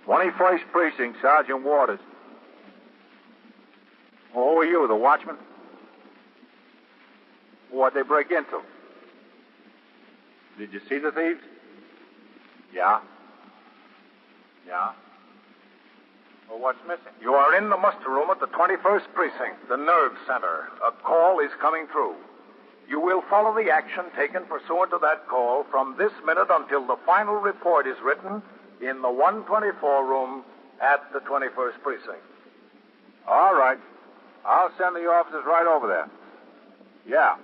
21st Precinct, Sergeant Waters. Well, who are you, the watchman? What'd they break into? Did you see the thieves? Yeah. Yeah. Well, what's missing? You are in the muster room at the 21st Precinct, the nerve center. A call is coming through. You will follow the action taken pursuant to that call from this minute until the final report is written in the 124 room at the 21st Precinct. All right. I'll send the officers right over there. Yeah.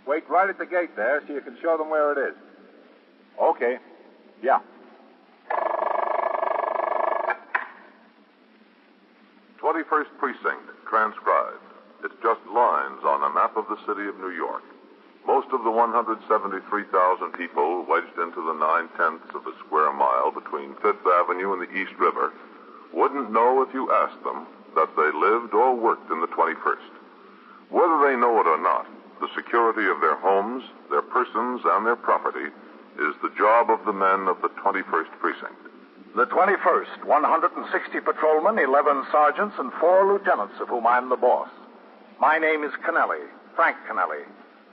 Wait right at the gate there so you can show them where it is. Okay. Yeah. 21st Precinct, transcribed. It's just lines on a map of the city of New York. Most of the 173,000 people wedged into the 9/10 of a square mile between 5th Avenue and the East River wouldn't know if you asked them that they lived or worked in the 21st. Whether they know it or not, the security of their homes, their persons, and their property is the job of the men of the 21st Precinct. The 21st, 160 patrolmen, 11 sergeants, and 4 lieutenants, of whom I'm the boss. My name is Kennelly, Frank Kennelly.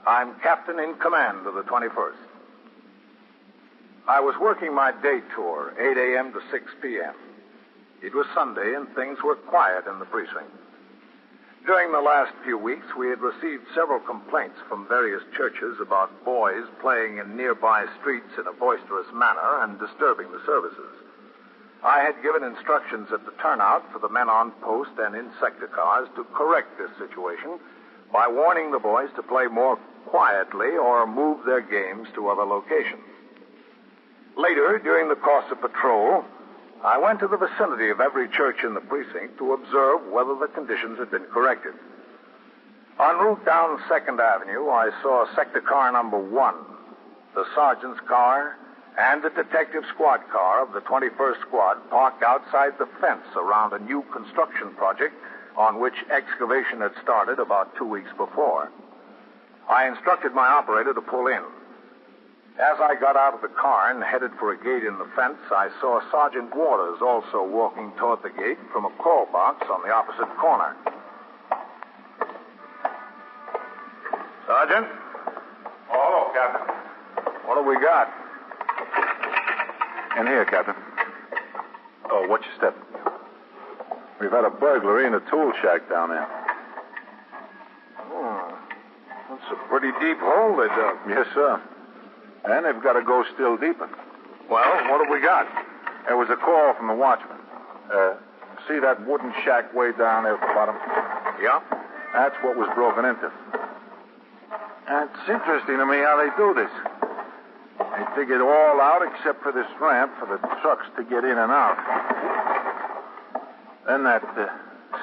I'm captain in command of the 21st. I was working my day tour, 8 a.m. to 6 p.m. It was Sunday, and things were quiet in the precinct. During the last few weeks, we had received several complaints from various churches about boys playing in nearby streets in a boisterous manner and disturbing the services. I had given instructions at the turnout for the men on post and in sector cars to correct this situation by warning the boys to play more quietly or move their games to other locations. Later, during the course of patrol, I went to the vicinity of every church in the precinct to observe whether the conditions had been corrected. En route down 2nd Avenue, I saw sector car number 1, the sergeant's car, and the detective squad car of the 21st Squad parked outside the fence around a new construction project on which excavation had started about 2 weeks before. I instructed my operator to pull in. As I got out of the car and headed for a gate in the fence, I saw Sergeant Waters also walking toward the gate from a call box on the opposite corner. Sergeant? Oh, hello, Captain. What have we got? In here, Captain. Oh, watch your step. We've had a burglary in a tool shack down there. Oh, that's a pretty deep hole they dug. Yes, sir. And they've got to go still deeper. Well, what have we got? There was a call from the watchman. See that wooden shack way down there at the bottom? Yeah? That's what was broken into. And it's interesting to me how they do this. They dig it all out except for this ramp for the trucks to get in and out. Then that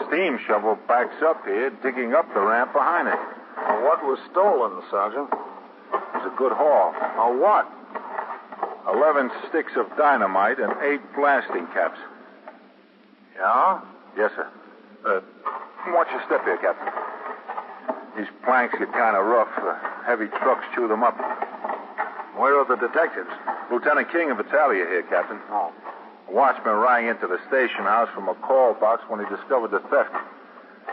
steam shovel backs up here, digging up the ramp behind it. Well, what was stolen, Sergeant? It was a good haul. Oh, what? 11 sticks of dynamite and 8 blasting caps. Yeah? Yes, sir. Watch your step here, Captain. These planks get kind of rough. Heavy trucks chew them up. Where are the detectives? Lieutenant King of Italia here, Captain. Oh. A watchman rang into the station house from a call box when he discovered the theft.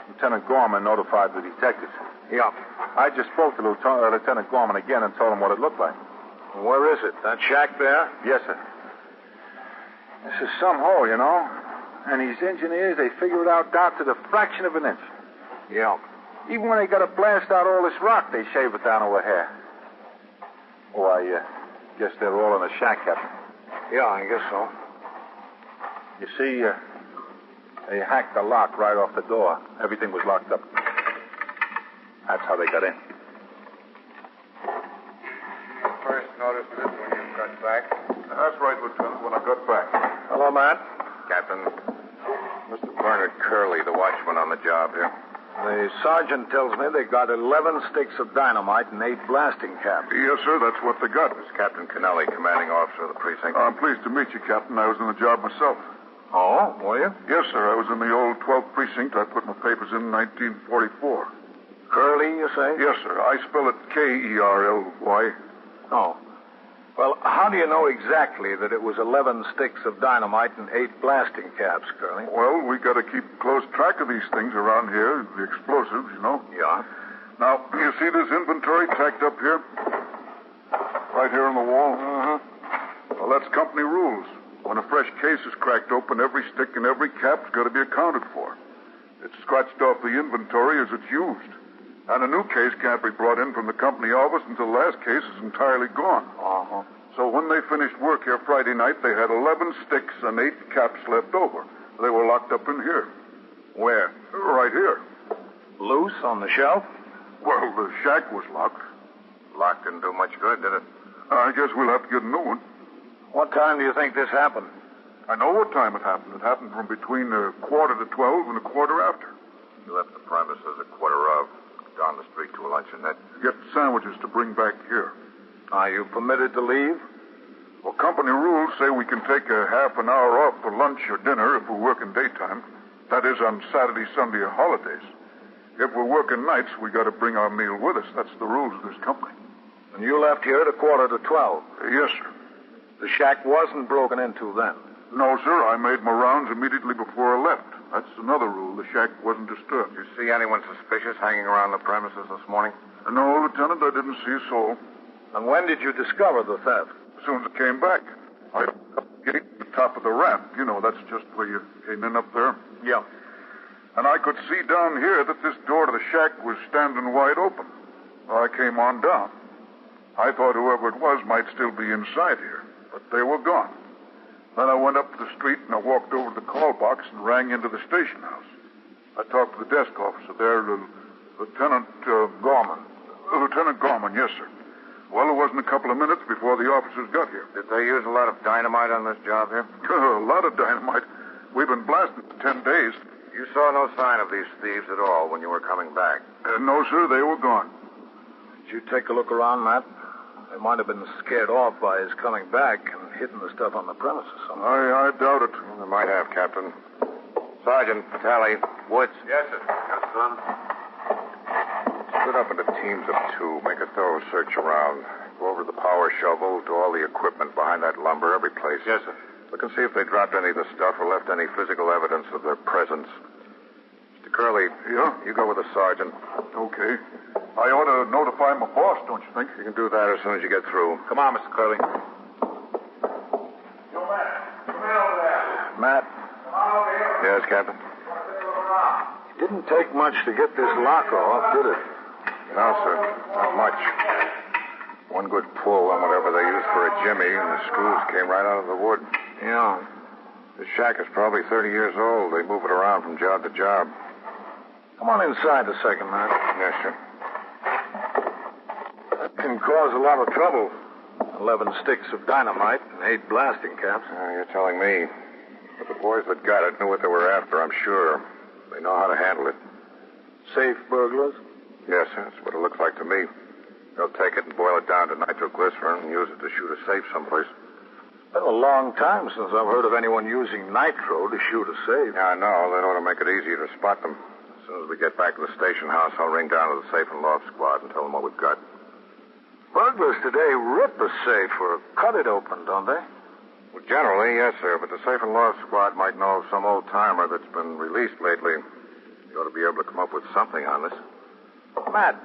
Lieutenant Gorman notified the detectives. Yeah. I just spoke to Lieutenant Gorman again and told him what it looked like. Where is it? That shack there? Yes, sir. This is some hole, you know. And these engineers, they figure it out down to the fraction of an inch. Yeah. Even when they got to blast out all this rock, they shave it down to a hair. Oh, I guess they're all in the shack, Captain. Yeah, I guess so. You see, they hacked the lock right off the door. Everything was locked up. That's how they got in. First noticed it when you got back? That's right, Lieutenant, when I got back. Hello, Matt. Captain, Mr. Bernard Curley, the watchman on the job here. The sergeant tells me they got 11 sticks of dynamite and 8 blasting caps. Yes, sir, that's what they got. This is Captain Kennelly, commanding officer of the precinct. I'm pleased to meet you, Captain. I was in the job myself. Oh, were you? Yes, sir, I was in the old 12th Precinct. I put my papers in 1944. Curley, you say? Yes, sir. I spell it Kerly. Oh. Well, how do you know exactly that it was 11 sticks of dynamite and 8 blasting caps, Curly? Well, we got to keep close track of these things around here, the explosives, you know. Yeah. Now, you see this inventory tacked up here? Right here on the wall? Well, that's company rules. When a fresh case is cracked open, every stick and every cap's got to be accounted for. It's scratched off the inventory as it's used. And a new case can't be brought in from the company office until the last case is entirely gone. So when they finished work here Friday night, they had 11 sticks and 8 caps left over. They were locked up in here. Where? Right here. Loose on the shelf? Well, the shack was locked. Lock didn't do much good, did it? I guess we'll have to get a new one. What time do you think this happened? I know what time it happened. It happened from between 11:45 and 1:15. You left the premises at 1:15. Down the street to a luncheonette. Get sandwiches to bring back here. Are you permitted to leave? Well, company rules say we can take a half an hour off for lunch or dinner if we're working daytime. That is on Saturday, Sunday, or holidays. If we're working nights, we got to bring our meal with us. That's the rules of this company. And you left here at 11:45. Yes, sir. The shack wasn't broken into then. No, sir. I made my rounds immediately before I left. That's another rule. The shack wasn't disturbed. Did you see anyone suspicious hanging around the premises this morning? No, Lieutenant, I didn't see a soul. And when did you discover the theft? As soon as I came back, I opened up the gate at the top of the ramp. You know, that's just where you came in up there. Yeah. And I could see down here that this door to the shack was standing wide open. I came on down. I thought whoever it was might still be inside here, but they were gone. Then I went up to the street and I walked over to the call box and rang into the station house. I talked to the desk officer there, Lieutenant Gorman. Lieutenant Gorman, yes, sir. Well, it wasn't a couple of minutes before the officers got here. Did they use a lot of dynamite on this job here? A lot of dynamite. We've been blasting for 10 days. You saw no sign of these thieves at all when you were coming back? No, sir, they were gone. Did you take a look around, Matt? They might have been scared off by his coming back and hidden the stuff on the premises somewhere. I doubt it. Well, they might have, Captain. Sergeant, Tally, Woods. Yes, sir. Yes, son. Split up into teams of 2. Make a thorough search around. Go over to the power shovel, to all the equipment behind that lumber, every place. Yes, sir. Look and see if they dropped any of the stuff or left any physical evidence of their presence. Mr. Curley. Yeah? You go with the sergeant. Okay. I ought to notify my boss, don't you think? You can do that as soon as you get through. Come on, Mr. Curley. Yo, Matt. Come in over there. Matt, Come on over here. Yes, Captain? it didn't take much to get this lock off, did it? No, sir. Not much. One good pull on whatever they used for a jimmy, and the screws came right out of the wood. Yeah. The shack is probably 30 years old. They move it around from job to job. Come on inside a second, Matt. Yes, sir. That can cause a lot of trouble. 11 sticks of dynamite and 8 blasting caps. You're telling me. But the boys that got it knew what they were after, I'm sure. They know how to handle it. Safe burglars? Yes, sir. That's what it looks like to me. They'll take it and boil it down to nitroglycerin and use it to shoot a safe someplace. It's been a long time since I've heard of anyone using nitro to shoot a safe. Yeah, I know. That ought to make it easier to spot them. As soon as we get back to the station house, I'll ring down to the safe and loft squad and tell them what we've got. Burglars today rip a safe or cut it open, don't they? Well, generally, yes, sir. But the safe and loft squad might know of some old-timer that's been released lately. You ought to be able to come up with something on this. Matt,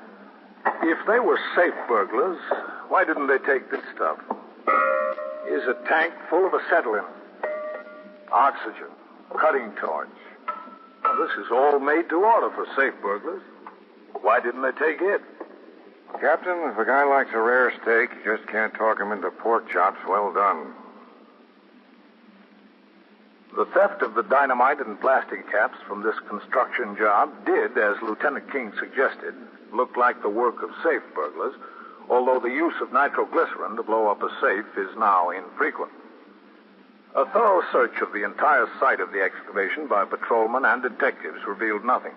if they were safe burglars, why didn't they take this stuff? Here's a tank full of acetylene, oxygen, cutting torch. Well, this is all made to order for safe burglars. Why didn't they take it? Captain, if a guy likes a rare steak, you just can't talk him into pork chops well done. The theft of the dynamite and plastic caps from this construction job did, as Lieutenant King suggested, look like the work of safe burglars, although the use of nitroglycerin to blow up a safe is now infrequent. A thorough search of the entire site of the excavation by patrolmen and detectives revealed nothing.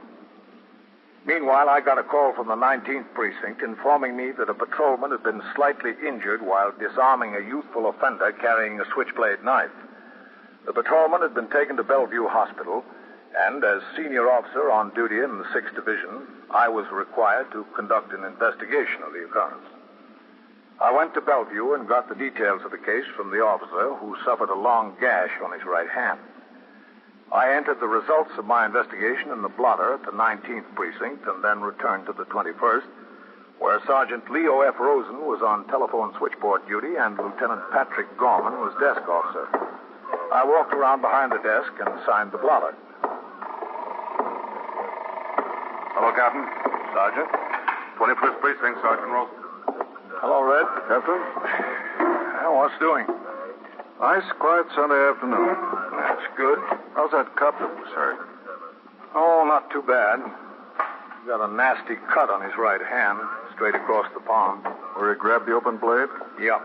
Meanwhile, I got a call from the 19th Precinct informing me that a patrolman had been slightly injured while disarming a youthful offender carrying a switchblade knife. The patrolman had been taken to Bellevue Hospital, and as senior officer on duty in the 6th Division, I was required to conduct an investigation of the occurrence. I went to Bellevue and got the details of the case from the officer who suffered a long gash on his right hand. I entered the results of my investigation in the blotter at the 19th Precinct and then returned to the 21st, where Sergeant Leo F. Rosen was on telephone switchboard duty and Lieutenant Patrick Gorman was desk officer. I walked around behind the desk and signed the blotter. Hello, Captain. Sergeant. 21st Precinct, Sergeant Rosen. Hello, Red. Captain? What's doing? Nice, quiet Sunday afternoon. That's good. How's that cop that was hurt? Oh, not too bad. He's got a nasty cut on his right hand, straight across the palm. Where he grabbed the open blade? Yep.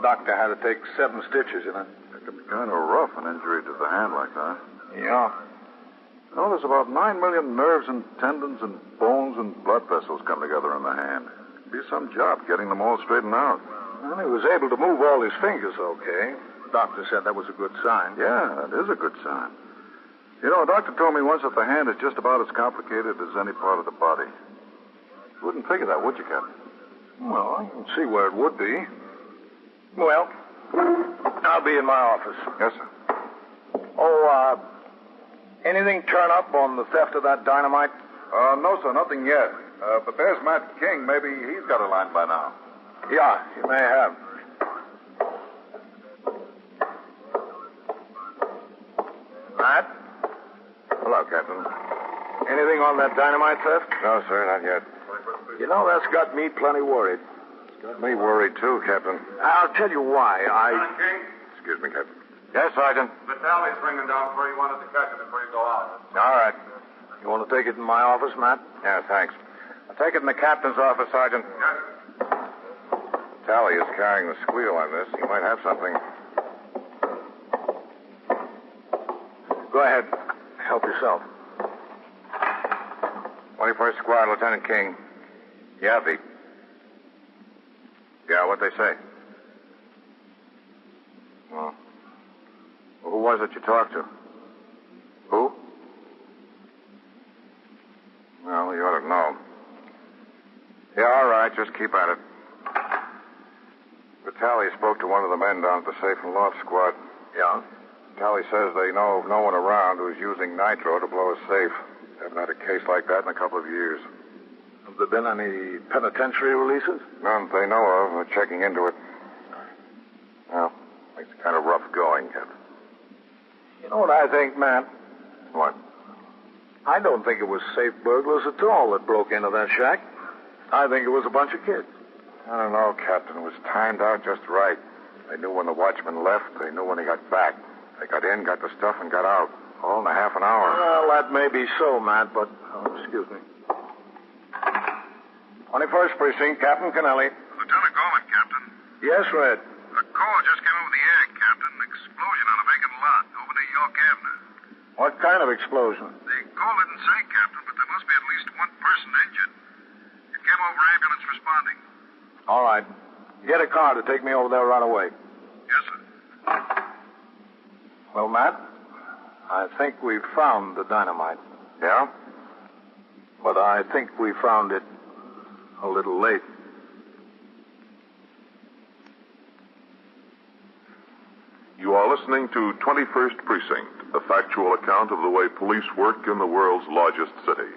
Doctor had to take 7 stitches in it. It could be kind of rough, an injury to the hand like that. Yeah. Oh, there's about 9 million nerves and tendons and bones and blood vessels come together in the hand. It'd be some job getting them all straightened out. Well, he was able to move all his fingers okay. The doctor said that was a good sign. Yeah, that is a good sign. You know, a doctor told me once that the hand is just about as complicated as any part of the body. You wouldn't figure that, would you, Captain? Well, I can see where it would be. Well, I'll be in my office. Yes, sir. Oh, anything turn up on the theft of that dynamite? No, sir, nothing yet. But there's Matt King. Maybe he's got a line by now. Yeah, he may have. Matt? Hello, Captain. Anything on that dynamite theft? No, sir, not yet. You know, that's got me plenty worried. It's got me worried, too, Captain. I'll tell you why. King? Excuse me, Captain. Yes, Sergeant. Vitaly's ringing down for you. Wanted to catch it before you go out. All right. You want to take it in my office, Matt? Yeah, thanks. I'll take it in the captain's office, Sergeant. Tally is carrying the squeal on this. He might have something. Go ahead. Help yourself. 21st Squad, Lieutenant King. Yeah, Pete. Yeah, what'd they say? Oh. Well, who was it you talked to? Who? Well, you ought to know. Yeah, all right, just keep at it. Tally spoke to one of the men down at the Safe and Loft Squad. Yeah? Tally says they know of no one around who's using nitro to blow a safe. Haven't had a case like that in a couple of years. Have there been any penitentiary releases? None they know of. We're checking into it. Well, makes it kind of rough going, Captain. You know what I think, Matt? What? I don't think it was safe burglars at all that broke into that shack. I think it was a bunch of kids. I don't know, Captain. It was timed out just right. They knew when the watchman left. They knew when he got back. They got in, got the stuff, and got out. All in a half an hour. Well, that may be so, Matt, but... Oh, excuse me. 21st Precinct, Captain Kennelly. Lieutenant Gorman, Captain. Yes, Red. A call just came over the air, Captain. Explosion on a vacant lot over near York Avenue. What kind of explosion? The call didn't say, Captain, but there must be at least one person injured. It came over ambulance responding. All right. Get a car to take me over there right away. Yes, sir. Well, Matt, I think we found the dynamite. Yeah? But I think we found it a little late. You are listening to 21st Precinct, a factual account of the way police work in the world's largest city.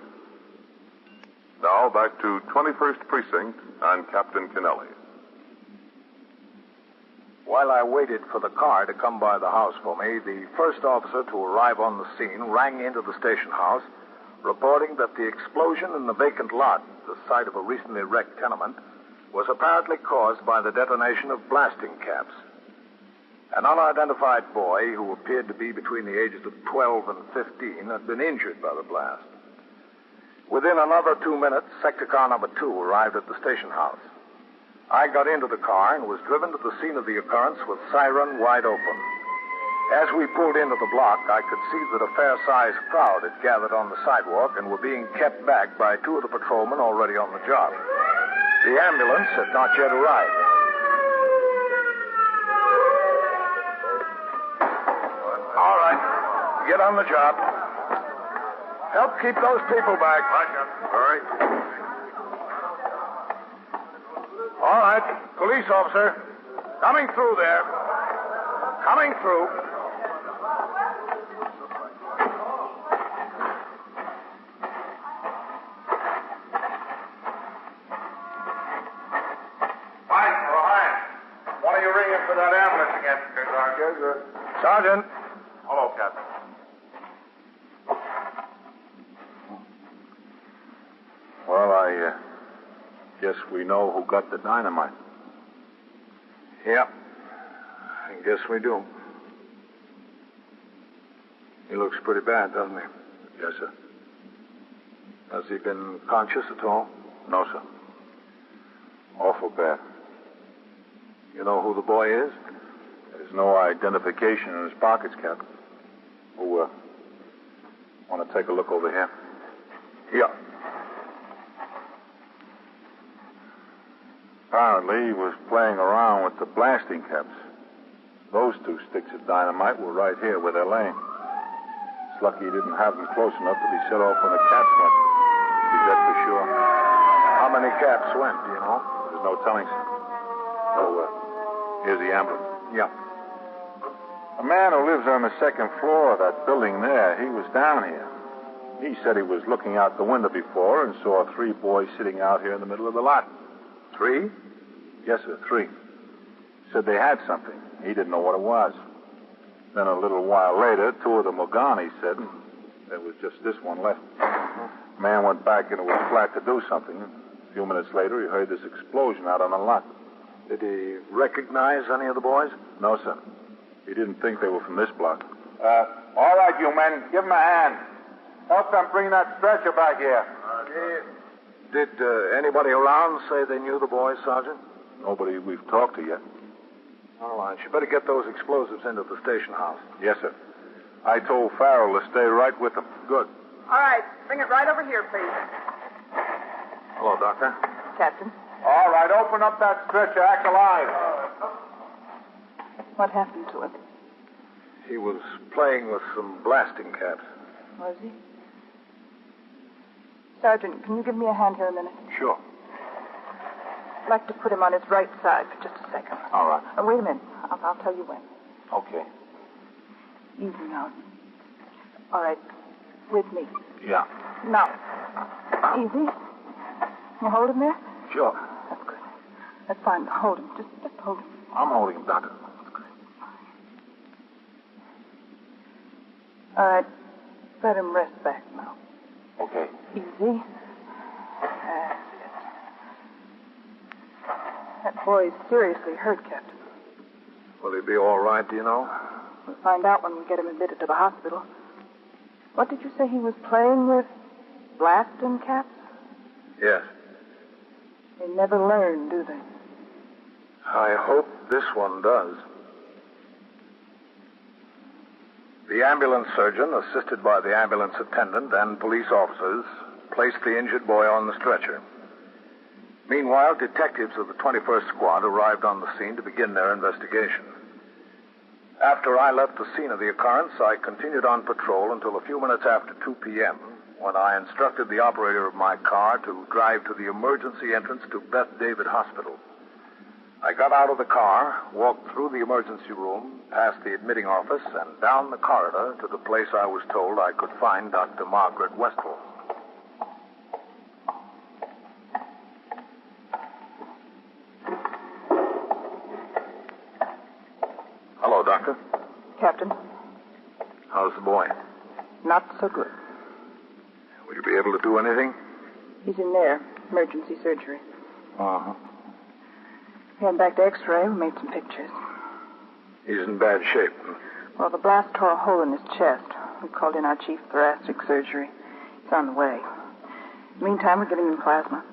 Now back to 21st Precinct and Captain Kennelly. While I waited for the car to come by the house for me, the first officer to arrive on the scene rang into the station house, reporting that the explosion in the vacant lot, the site of a recently wrecked tenement, was apparently caused by the detonation of blasting caps. An unidentified boy who appeared to be between the ages of 12 and 15 had been injured by the blast. Within another 2 minutes, sector car number 2 arrived at the station house. I got into the car and was driven to the scene of the occurrence with siren wide open. As we pulled into the block, I could see that a fair-sized crowd had gathered on the sidewalk and were being kept back by 2 of the patrolmen already on the job. The ambulance had not yet arrived. All right, get on the job. Help keep those people back. All right. All right. Police officer. Coming through there. Coming through. For that ambulance again, Sergeant. Sergeant. Hello, Captain. Well, I guess we know who got the dynamite. Yep. I guess we do. He looks pretty bad, doesn't he? Yes, sir. Has he been conscious at all? No, sir. Awful bad. You know who the boy is? There's no identification in his pockets, Captain. Who, want to take a look over here? Yeah. Apparently, he was playing around with the blasting caps. Those 2 sticks of dynamite were right here where they're laying. It's lucky he didn't have them close enough to be set off when the caps went. Be that for sure. How many caps went, do you know? There's no telling, sir. Oh, here's the ambulance. Yeah. A man who lives on the 2nd floor of that building there, he was down here. He said he was looking out the window before and saw 3 boys sitting out here in the middle of the lot. 3? Yes, sir, 3. Said they had something. He didn't know what it was. Then a little while later, 2 of them were gone, he said. There was just this one left. Man went back into his flat to do something. A few minutes later, he heard this explosion out on the lot. Did he recognize any of the boys? No, sir. He didn't think they were from this block. All right, you men. Give them a hand. Help them bring that stretcher back here. Did anybody around say they knew the boys, Sergeant? Nobody we've talked to yet. All right. You better get those explosives into the station house. Yes, sir. I told Farrell to stay right with them. Good. All right. Bring it right over here, please. Hello, Doctor. Captain. All right, open up that stretcher. Act alive. What happened to him? He was playing with some blasting caps. Was he? Sergeant, can you give me a hand here a minute? Sure. I'd like to put him on his right side for just a second. All right. Wait a minute. I'll tell you when. Okay. Easy now. All right. With me. Yeah. Now. Easy. You hold him there? Sure. That's good. That's fine. Hold him. Just hold him. I'm holding him, Doctor. All right. Let him rest back now. Okay. Easy. That's it. That boy's seriously hurt, Captain. Will he be all right, do you know? We'll find out when we get him admitted to the hospital. What did you say he was playing with? Blasting caps? Yes. They never learn, do they? I hope this one does. The ambulance surgeon, assisted by the ambulance attendant and police officers, placed the injured boy on the stretcher. Meanwhile, detectives of the 21st Squad arrived on the scene to begin their investigation. After I left the scene of the occurrence, I continued on patrol until a few minutes after 2 p.m., when I instructed the operator of my car to drive to the emergency entrance to Beth David Hospital. I got out of the car, walked through the emergency room, past the admitting office, and down the corridor to the place I was told I could find Dr. Margaret Westphal. Hello, Doctor. Captain, How's the boy? not so good. Will you be able to do anything? He's in there. Emergency surgery. Uh-huh. We went back to X-ray. We made some pictures. He's in bad shape. Well, the blast tore a hole in his chest. We called in our chief thoracic surgery. He's on the way. Meantime, we're giving him plasma.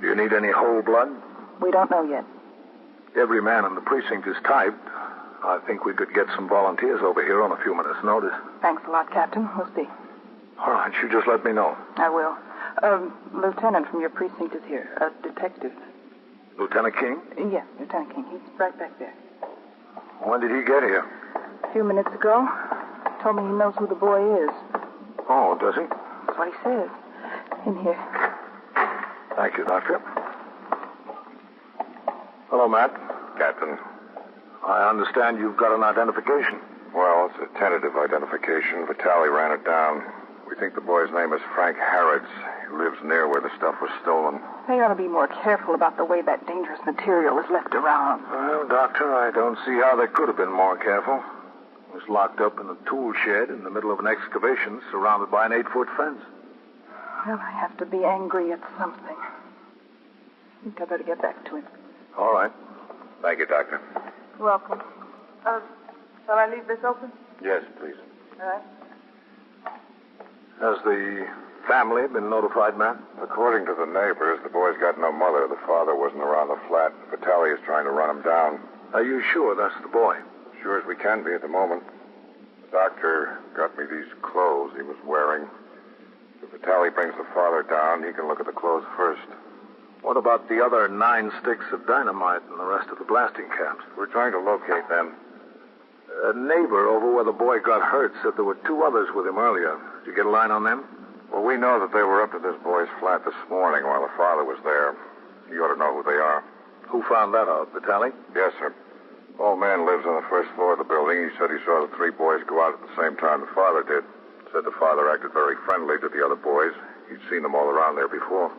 Do you need any whole blood? We don't know yet. Every man in the precinct is typed. I think we could get some volunteers over here on a few minutes' notice. Thanks a lot, Captain. We'll see. All right, you just let me know. I will. Lieutenant from your precinct is here. A detective. Lieutenant King? Yes, Lieutenant King. He's right back there. When did he get here? A few minutes ago. Told me he knows who the boy is. Oh, does he? That's what he says. In here. Thank you, Doctor. Hello, Matt. Captain. I understand you've got an identification. Well, it's a tentative identification. Vitale ran it down. We think the boy's name is Frank Harrods. He lives near where the stuff was stolen. They ought to be more careful about the way that dangerous material is left around. Well, Doctor, I don't see how they could have been more careful. It was locked up in a tool shed in the middle of an excavation surrounded by an 8-foot fence. Well, I have to be angry at something. I think I better get back to him. All right. Thank you, Doctor. Welcome. Shall I leave this open? Yes, please. All right. Has the family been notified, Matt? According to the neighbors, the boy's got no mother. The father wasn't around the flat. Vitale is trying to run him down. Are you sure that's the boy? Sure as we can be at the moment. The doctor got me these clothes he was wearing. If Vitale brings the father down, he can look at the clothes first. What about the other 9 sticks of dynamite and the rest of the blasting caps? We're trying to locate them. A neighbor over where the boy got hurt said there were 2 others with him earlier. Did you get a line on them? Well, we know that they were up at this boy's flat this morning while the father was there. You ought to know who they are. Who found that out, Vitale? Yes, sir. Old man lives on the first floor of the building. He said he saw the 3 boys go out at the same time the father did. Said the father acted very friendly to the other boys. He'd seen them all around there before.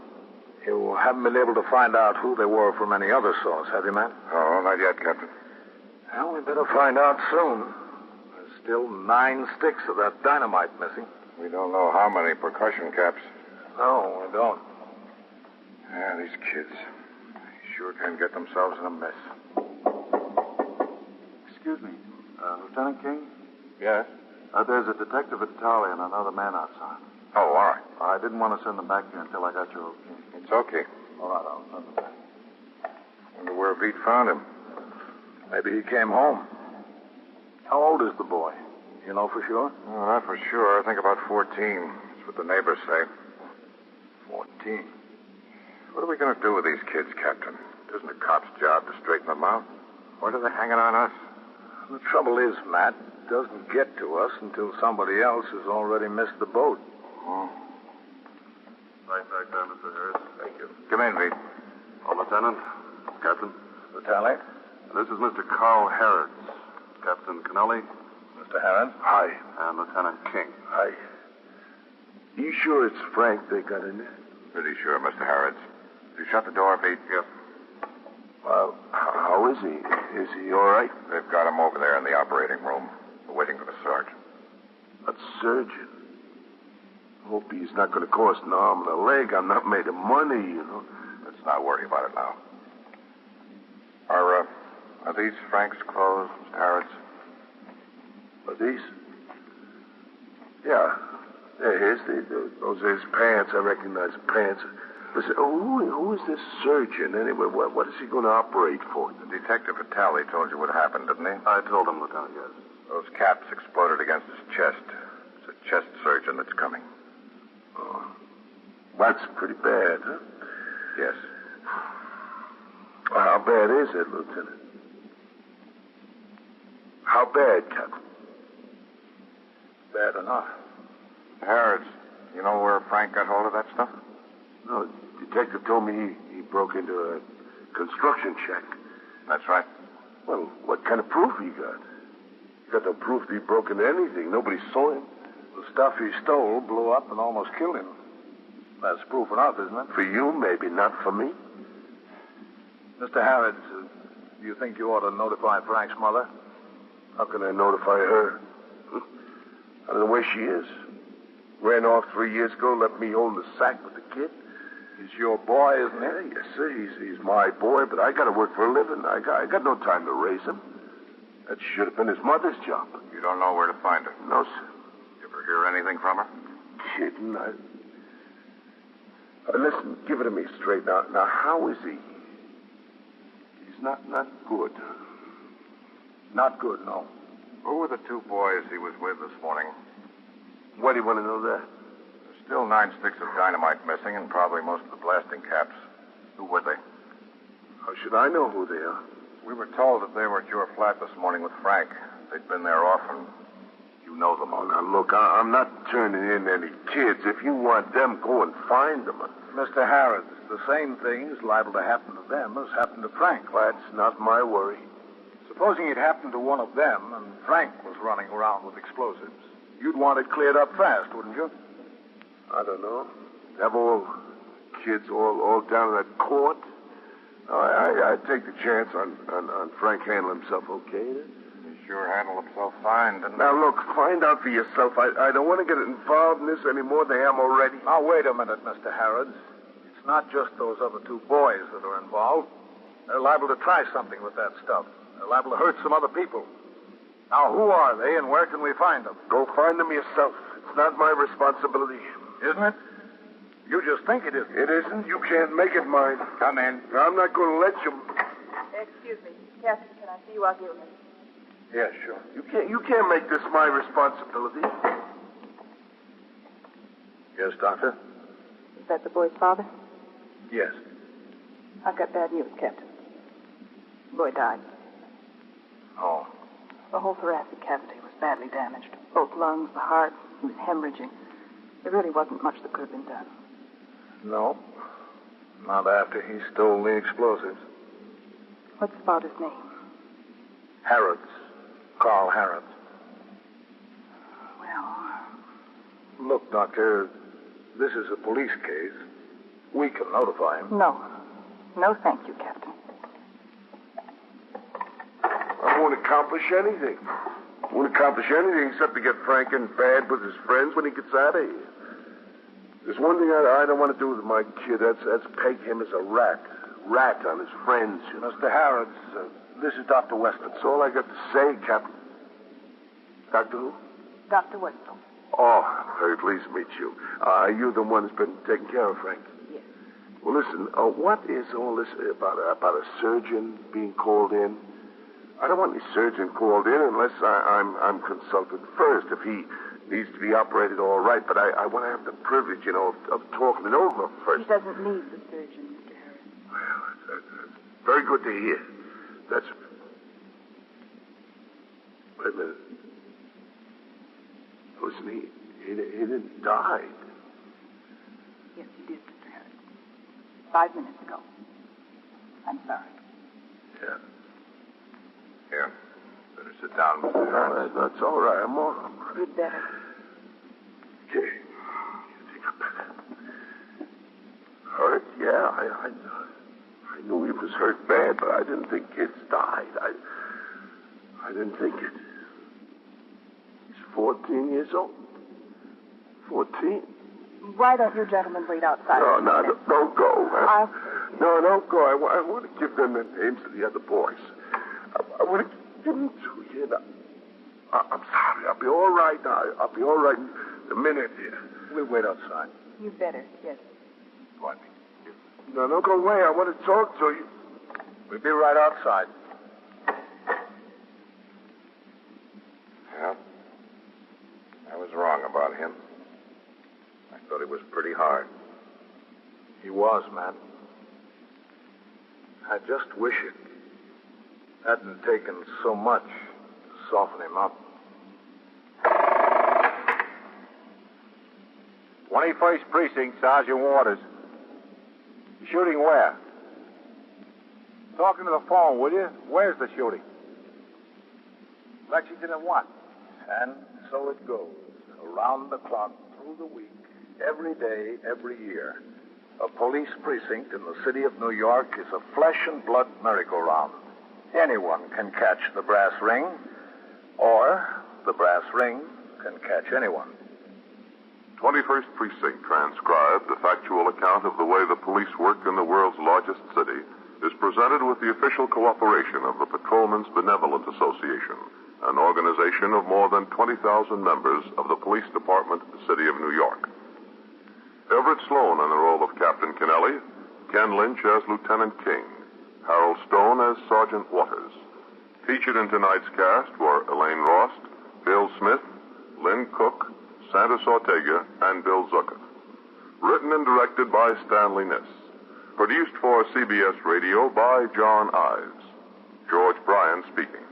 You haven't been able to find out who they were from any other source, have you, Matt? Oh, not yet, Captain. Well, we better find out soon. There's still 9 sticks of that dynamite missing. We don't know how many percussion caps. No, we don't. Yeah, these kids. They sure can get themselves in a mess. Excuse me, Lieutenant King? Yes? There's a detective at Vitale and another man outside. Oh, all right. I didn't want to send them back here until I got your okay. It's okay. All right, I'll send them back. Wonder where Vite found him. Maybe he came home. How old is the boy? You know for sure? Oh, not for sure. I think about 14. That's what the neighbors say. 14. What are we going to do with these kids, Captain? It isn't a cop's job to straighten them out. What are they hanging on us? The trouble is, Matt, it doesn't get to us until somebody else has already missed the boat. Oh. Right back there, Mr. Harris. Thank you. Come in, Vite. Oh, Lieutenant. Captain. Vitale? This is Mr. Carl Harrods. Captain Kennelly. Mr. Harris? Hi. And Lieutenant King. Hi. You sure it's Frank they got in there? Pretty sure, Mr. Harrods. You shut the door, Vite? Yes. Well, how is he? Is he all right? They've got him over there in the operating room. We're waiting for the sergeant. A surgeon? Hope he's not going to cost an arm and a leg. I'm not made of money, you know. Let's not worry about it now. Are these Frank's clothes, Mr. Harrods? Are these? Yeah. They're his. Those are his pants. I recognize the pants. Listen, who is this surgeon, anyway? What is he going to operate for? The detective Vitale told you what happened, didn't he? I told him, Lieutenant, yes. Those caps exploded against his chest. It's a chest surgeon that's coming. Oh. That's pretty bad, huh? Yes. Well, how bad is it, Lieutenant? How bad, Captain? Bad enough. Harrods, you know where Frank got hold of that stuff? No, the detective told me he broke into a construction shack. That's right. Well, what kind of proof he got? He got no proof that he broke into anything. Nobody saw him. The stuff he stole blew up and almost killed him. That's proof enough, isn't it? For you, maybe, not for me. Mr. Harrods, do you think you ought to notify Frank's mother? How can I notify her? I don't know where she is. Ran off 3 years ago, left me holding the sack with the kid. He's your boy, isn't he? Yes, sir. He's my boy, but I got to work for a living. I got no time to raise him. That should have been his mother's job. You don't know where to find her? No, sir. You ever hear anything from her? Kidding. Listen, give it to me straight. Now, how is he? He's not good. Not good, no. Who were the 2 boys he was with this morning? Why do you want to know that? There's still 9 sticks of dynamite missing and probably most of the blasting caps. Who were they? How should I know who they are? We were told that they were at your flat this morning with Frank. They'd been there often. You know them. Oh, now, look, I'm not turning in any kids. If you want them, go and find them. Mr. Harrods, the same thing is liable to happen to them as happened to Frank. That's not my worry. Supposing it happened to one of them and Frank was running around with explosives, you'd want it cleared up fast, wouldn't you? I don't know. Have all kids all down in that court? I'd take the chance on Frank handling himself okay. He sure handled himself fine, didn't he? Now, look, find out for yourself. I don't want to get involved in this any more than I am already. Now, wait a minute, Mr. Harrods. It's not just those other two boys that are involved. They're liable to try something with that stuff. They're liable to hurt some other people. Now, who are they and where can we find them? Go find them yourself. It's not my responsibility. Isn't it? You just think it isn't. It isn't. You can't make it mine. Come in. I'm not going to let you. Excuse me. Captain, can I see you out here a minute? Yeah, sure. You can't make this my responsibility. Yes, Doctor? Is that the boy's father? Yes. I've got bad news, Captain. The boy died. Oh. The whole thoracic cavity was badly damaged. Both lungs, the heart. He was hemorrhaging. There really wasn't much that could have been done. No. Not after he stole the explosives. What's the father's name? Harrods. Carl Harrods. Well... Look, Doctor, this is a police case. We can notify him. No. No, thank you, Captain. I won't accomplish anything. I won't accomplish anything except to get Frank in bad with his friends when he gets out of here. There's one thing I don't want to do with my kid. That's peg him as a rat. Rat on his friends. You know? Mr. Harrods, this is Dr. Weston. That's all I got to say, Captain. Doctor who? Dr. Weston. Oh, very pleased to meet you. Are you the one who's been taking care of Frank? Yes. Well, listen, what is all this about a surgeon being called in? I don't want any surgeon called in unless I'm consulted first. If he needs to be operated, all right, but I want to have the privilege, of talking it over first. He doesn't need the surgeon, Mr. Harris. Well, that's very good to hear. That's... Wait a minute. Listen, he didn't die. Yes, he did, Mr. Harris. 5 minutes ago. I'm sorry. Yeah. Here. Better sit down, Mr. Harris. That's all right. I'm all right. You'd better. Okay. You take a pen. All right, yeah, I knew he was hurt bad, but I didn't think kids died. I didn't think it. He's 14 years old. 14? Why don't you gentlemen wait outside? No, don't go. I'll... No, don't go. I want to give them the names of the other boys. I want to give them to you. I'm sorry. I'll be all right now. I'll be all right in a minute here. We'll wait outside. You better, yes. What? No, don't go away. I want to talk to you. We'll be right outside. Yeah. I was wrong about him. I thought he was pretty hard. He was, man. I just wish it hadn't taken so much to soften him up. 21st Precinct, Sergeant Waters. Shooting where? Talking to the phone, will you? Where's the shooting? Lexington and what? And so it goes. Around the clock, through the week, every day, every year. A police precinct in the city of New York is a flesh and blood merry-go-round. Anyone can catch the brass ring, or the brass ring can catch anyone. 21st Precinct transcribed, the factual account of the way the police work in the world's largest city, is presented with the official cooperation of the Patrolmen's Benevolent Association, an organization of more than 20,000 members of the Police Department of the City of New York. Everett Sloan in the role of Captain Kennelly, Ken Lynch as Lieutenant King, Harold Stone as Sergeant Waters. Featured in tonight's cast were Elaine Rost, Bill Smith, Lynn Cook, Sandus Ortega, and Bill Zucker. Written and directed by Stanley Niss. Produced for CBS Radio by John Ives. George Bryan speaking.